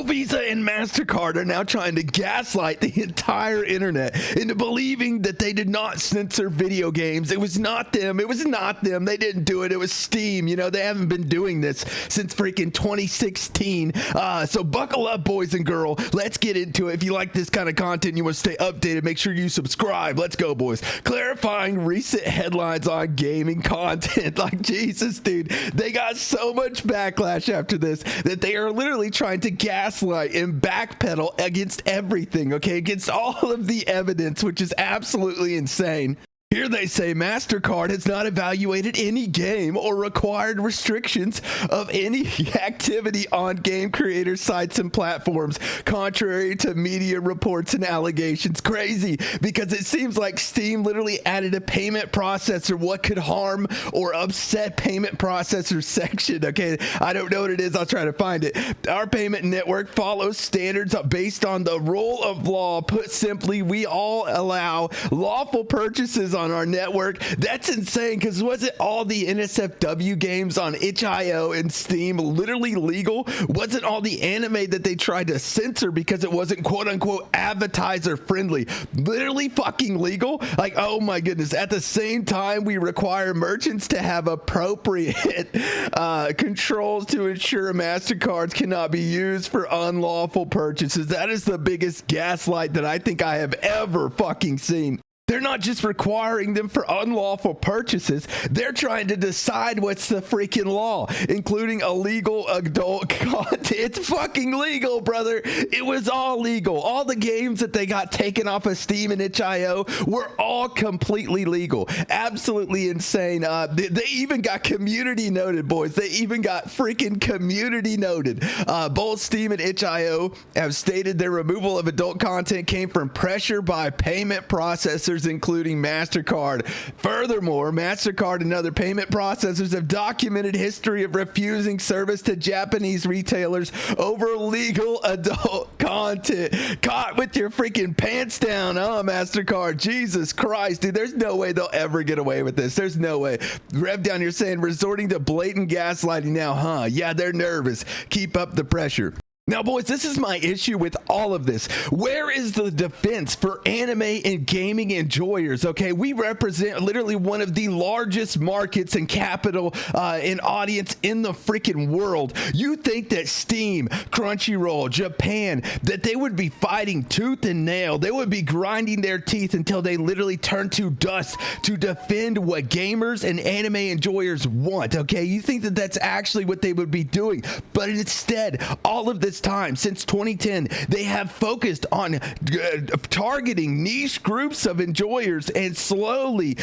So Visa and MasterCard are now trying to gaslight the entire internet into believing that they did not censor video games. It was not them. It was not them. They didn't do it. It was Steam. You know, they haven't been doing this since freaking 2016. So buckle up, boys and girls. Let's get into it. If you like this kind of content, you want to stay updated, make sure you subscribe. Let's go, boys. Clarifying recent headlines on gaming content. Like, Jesus, dude. They got so much backlash after this that they are literally trying to gaslight and backpedal against everything, okay? Against all of the evidence, which is absolutely insane. Here they say MasterCard has not evaluated any game or required restrictions of any activity on game creator sites and platforms, contrary to media reports and allegations. Crazy, because it seems like Steam literally added a payment processor, what could harm or upset payment processor section. Okay, I don't know what it is. I'll try to find it. Our payment network follows standards based on the rule of law. Put simply, we all allow lawful purchases on our network. That's insane, because wasn't all the NSFW games on itch.io and Steam literally legal? Wasn't all the anime that they tried to censor because it wasn't quote unquote advertiser friendly literally fucking legal? Like, oh my goodness. At the same time, we require merchants to have appropriate controls to ensure MasterCards cannot be used for unlawful purchases. That is the biggest gaslight that I think I have ever fucking seen. They're not just requiring them for unlawful purchases. They're trying to decide what's the freaking law, including illegal adult content. It's fucking legal, brother. It was all legal. All the games that they got taken off of Steam and itch.io were all completely legal. Absolutely insane. They even got community noted, boys. They even got freaking community noted. Both Steam and itch.io have stated their removal of adult content came from pressure by payment processors, including MasterCard. Furthermore, MasterCard and other payment processors have documented history of refusing service to Japanese retailers over legal adult content. Caught with your freaking pants down, huh, MasterCard? Jesus Christ, dude, there's no way they'll ever get away with this. There's no way. Rev down here saying resorting to blatant gaslighting now, huh? Yeah, they're nervous. Keep up the pressure. Now, boys, this is my issue with all of this. Where is the defense for anime and gaming enjoyers? Okay, we represent literally one of the largest markets and capital and audience in the freaking world. You think that Steam, Crunchyroll, Japan, that they would be fighting tooth and nail? They would be grinding their teeth until they literally turn to dust to defend what gamers and anime enjoyers want. Okay, you think that that's actually what they would be doing, but instead, all of this time since 2010, they have focused on targeting niche groups of enjoyers and slowly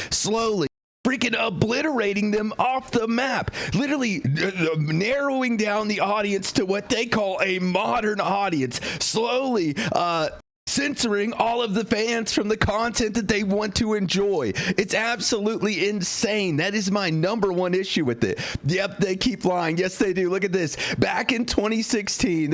freaking obliterating them off the map, literally narrowing down the audience to what they call a modern audience, slowly censoring all of the fans from the content that they want to enjoy. It's absolutely insane. That is my number one issue with it. Yep, they keep lying. Yes, they do. Look at this. Back in 2016,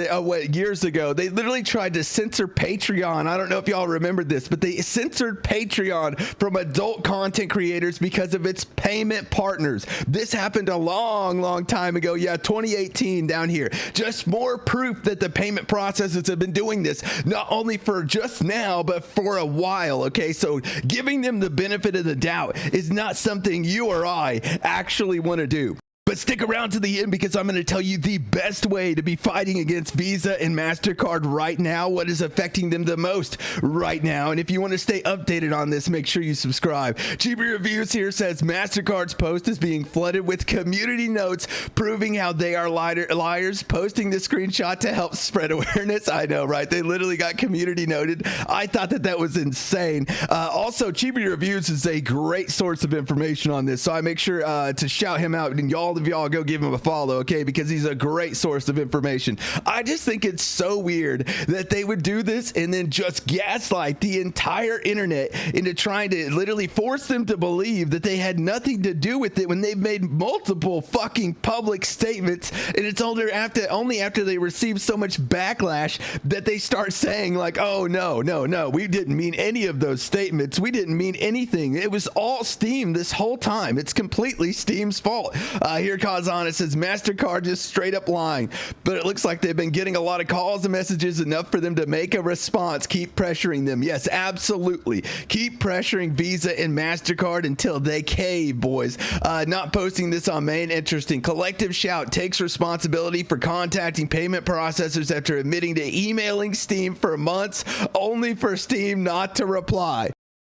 years ago, they literally tried to censor Patreon. I don't know if y'all remember this, but they censored Patreon from adult content creators because of its payment partners. This happened a long time ago. Yeah, 2018 down here. Just more proof that the payment processors have been doing this, not only for just now, but for a while. Okay, so giving them the benefit of the doubt is not something you or I actually want to do. But stick around to the end, because I'm going to tell you the best way to be fighting against Visa and MasterCard right now, what is affecting them the most right now. And if you want to stay updated on this, make sure you subscribe. GB Reviews here says MasterCard's post is being flooded with community notes proving how they are liars, posting the screenshot to help spread awareness. I know, right? They literally got community noted. I thought that was insane. Also, GB Reviews is a great source of information on this, so I make sure to shout him out, and all of y'all go give him a follow, okay, because he's a great source of information. I just think it's so weird that they would do this and then just gaslight the entire internet into trying to literally force them to believe that they had nothing to do with it when they've made multiple fucking public statements, and it's only after they receive so much backlash that they start saying like, oh no, we didn't mean any of those statements, we didn't mean anything, it was all Steam this whole time, it's completely Steam's fault. Here Dear Kazan, it says MasterCard just straight up lying, but it looks like they've been getting a lot of calls and messages, enough for them to make a response. Keep pressuring them. Yes, absolutely. Keep pressuring Visa and MasterCard until they cave, boys. Not posting this on main. Interesting. Collective Shout takes responsibility for contacting payment processors after admitting to emailing Steam for months, only for Steam not to reply.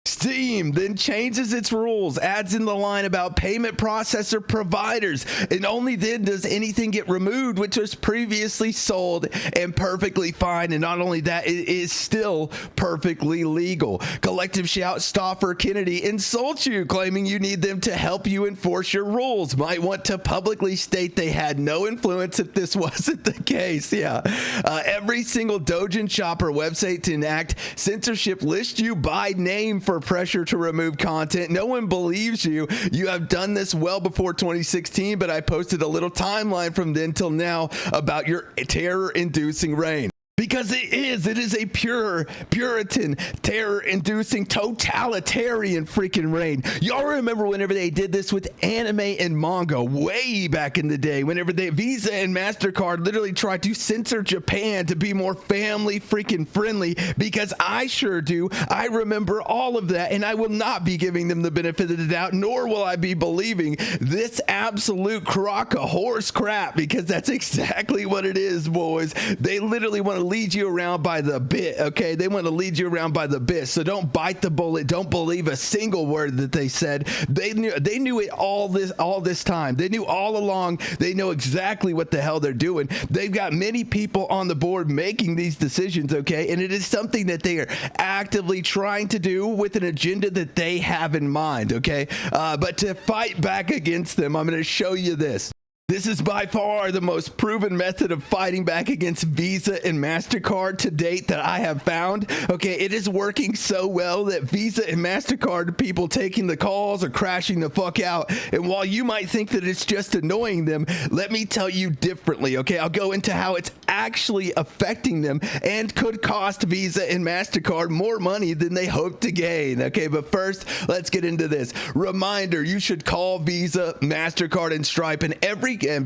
Steam then changes its rules, adds in the line about payment processor providers, and only then does anything get removed which was previously sold and perfectly fine. And not only that, it is still perfectly legal. Collective Shout Stoffer Kennedy insults you, claiming you need them to help you enforce your rules. Might want to publicly state they had no influence if this wasn't the case. Yeah. Every single Dojin shopper website to enact censorship lists you by name for pressure to remove content. No one believes you. You have done this well before 2016, but I posted a little timeline from then till now about your terror-inducing reign. Because it is a Puritan, terror-inducing, totalitarian freaking reign. Y'all remember whenever they did this with anime and manga way back in the day, whenever Visa and MasterCard literally tried to censor Japan to be more family freaking friendly, because I sure do. I remember all of that, and I will not be giving them the benefit of the doubt, nor will I be believing this absolute crock of horse crap, because that's exactly what it is, boys. They literally want to lead you around by the bit, okay? They want to lead you around by the bit, so don't bite the bullet. Don't believe a single word that they said. They knew it all this time. They knew all along. They know exactly what the hell they're doing. They've got many people on the board making these decisions, okay? And it is something that they are actively trying to do with an agenda that they have in mind, okay? But to fight back against them, I'm going to show you this. This is by far the most proven method of fighting back against Visa and MasterCard to date that I have found. Okay, it is working so well that Visa and MasterCard people taking the calls are crashing the fuck out. And while you might think that it's just annoying them, let me tell you differently, okay? I'll go into how it's actually affecting them and could cost Visa and MasterCard more money than they hope to gain. Okay, but first, let's get into this. Reminder, you should call Visa, MasterCard, and Stripe and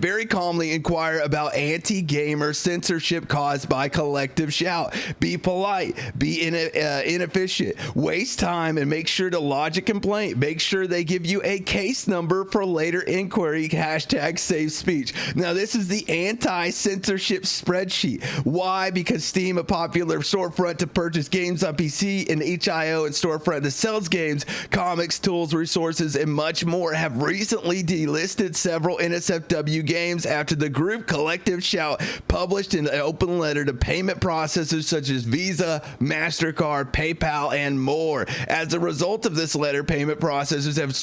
very calmly inquire about anti-gamer censorship caused by Collective Shout. Be polite, be inefficient, waste time, and make sure to lodge a complaint. Make sure they give you a case number for later inquiry, #save speech. Now, this is the anti-censorship spreadsheet. Why? Because Steam, a popular storefront to purchase games on PC, and itch.io, and storefront that sells games, comics, tools, resources, and much more, have recently delisted several NSFW games after the group Collective Shout published an open letter to payment processors such as Visa, MasterCard, PayPal, and more. As a result of this letter, payment processors have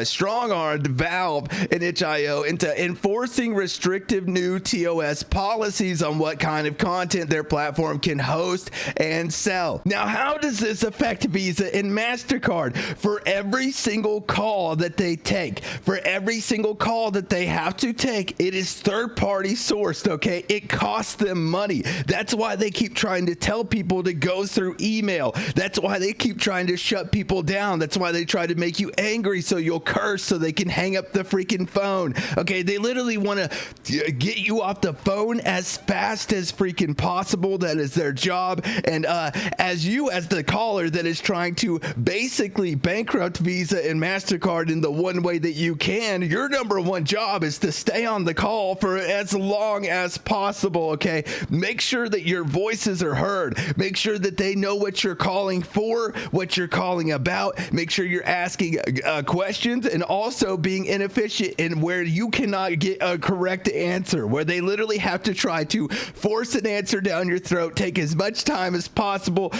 strong-armed Valve and itch.io into enforcing restrictive new TOS policies on what kind of content their platform can host and sell. Now, how does this affect Visa and MasterCard? For every single call that they take, for every single call that they have to take, it is third-party sourced, okay? It costs them money. That's why they keep trying to tell people to go through email. That's why they keep trying to shut people down. That's why they try to make you angry so you'll curse so they can hang up the freaking phone. Okay, they literally want to get you off the phone as fast as freaking possible. That is their job. And as the caller that is trying to basically bankrupt Visa and MasterCard in the one way that you can, your number one job is to stay on the call for as long as possible, okay? Make sure that your voices are heard. Make sure that they know what you're calling for, what you're calling about. Make sure you're asking questions, and also being inefficient in where you cannot get a correct answer, where they literally have to try to force an answer down your throat, take as much time as possible.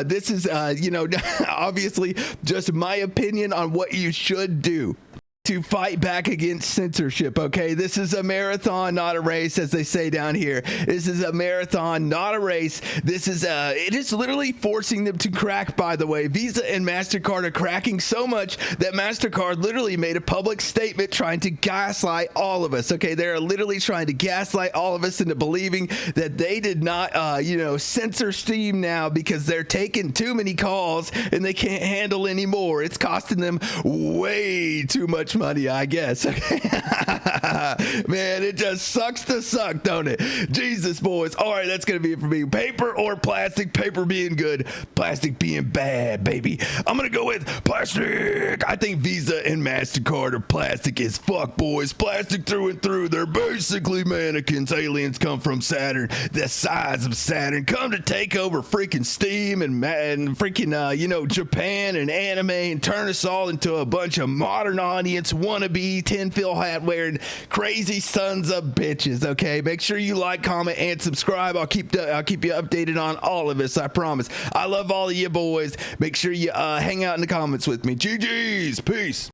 This is, obviously just my opinion on what you should do to fight back against censorship, okay? This is a marathon, not a race, as they say down here. This is a marathon, not a race. This is it is literally forcing them to crack, by the way. Visa and MasterCard are cracking so much that MasterCard literally made a public statement trying to gaslight all of us, okay? They're literally trying to gaslight all of us into believing that they did not, censor Steam now because they're taking too many calls and they can't handle anymore. It's costing them way too much much money, I guess. Man, it just sucks to suck, don't it? Jesus, boys. All right, that's going to be it for me. Paper or plastic? Paper being good, plastic being bad, baby. I'm going to go with plastic. I think Visa and MasterCard are plastic as fuck, boys. Plastic through and through. They're basically mannequins. Aliens come from Saturn, the size of Saturn, come to take over freaking Steam and freaking, Japan and anime and turn us all into a bunch of modern audience wannabe tinfoil hat wearing crazy sons of bitches. Okay, make sure you like, comment, and subscribe. I'll keep you updated on all of us. I promise. I love all of you boys. Make sure you hang out in the comments with me. GG's, peace.